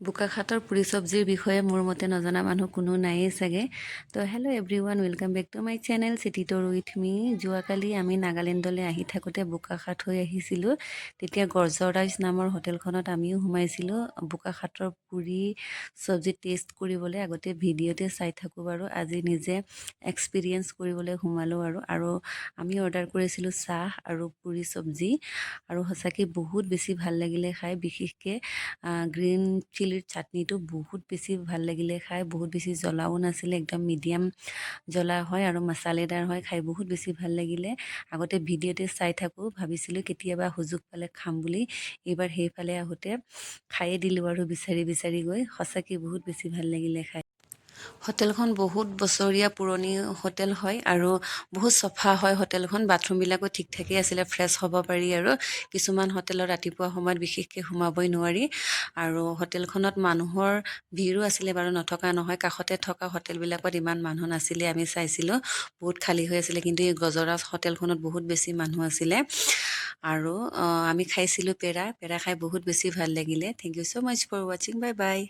বোকাখাতৰ পুৰি চব্জিৰ বিষয়ে মোৰ মতে নজনা মানুহ কোনো নায়েই চাগে। তো hello' everyone, welcome back to my channel city tour with me. যোৱাকালি আমি নাগালেণ্ডলৈ আহি থাকোঁতে বোকাখাত হৈ আহিছিলোঁ। তেতিয়া গৰ্জৰাইজ নামৰ হোটেলখনত আমিও সোমাইছিলোঁ বোকাখাতৰ পুৰি চব্জি টেষ্ট কৰিবলৈ। আগতে ভিডিঅ'তে চাই থাকোঁ বাৰু, আজি নিজে এক্সপিৰিয়েঞ্চ কৰিবলৈ সোমালোঁ আৰু আমি অৰ্ডাৰ কৰিছিলোঁ চাহ আৰু পুৰি চব্জি। আৰু সঁচাকৈ বহুত বেছি ভাল লাগিলে খাই, বিশেষকৈ গ্ৰীণ চিলিৰ চাটনিটো বহুত বেছি ভাল লাগিলে খাই। বহুত বেছি জ্বলাও নাছিলে, একদম মিডিয়াম জ্বলা হয় আৰু মচালেদাৰ হয়, খাই বহুত বেছি ভাল লাগিলে। আগতে ভিডিঅ'তে চাই থাকোঁ, ভাবিছিলোঁ কেতিয়াবা সুযোগ পালে খাম বুলি। এইবাৰ সেইফালে আহোঁতে খায়ে দিলোঁ আৰু বিচাৰি বিচাৰি গৈ। সঁচাকৈ বহুত বেছি ভাল লাগিলে খাই। হোটেলখন বহুত বছৰীয়া পুৰণি হোটেল হয় আৰু বহুত চফা হয় হোটেলখন। বাথৰুমবিলাকো ঠিক ঠাকেই আছিলে, ফ্ৰেছ হ'ব পাৰি। আৰু কিছুমান হোটেলত ৰাতিপুৱা সময়ত বিশেষকৈ সোমাবই নোৱাৰি। আৰু হোটেলখনত মানুহৰ ভিৰো আছিলে বাৰু, নথকা নহয়। কাষতে থকা হোটেলবিলাকত ইমান মানুহ নাছিলে, আমি চাইছিলোঁ বহুত খালী হৈ আছিলে। কিন্তু এই গজৰাজ হোটেলখনত বহুত বেছি মানুহ আছিলে। আৰু আমি খাইছিলোঁ পেৰা খাই বহুত বেছি ভাল লাগিলে। Thank you so' much for ৱাচিং, বাই বাই।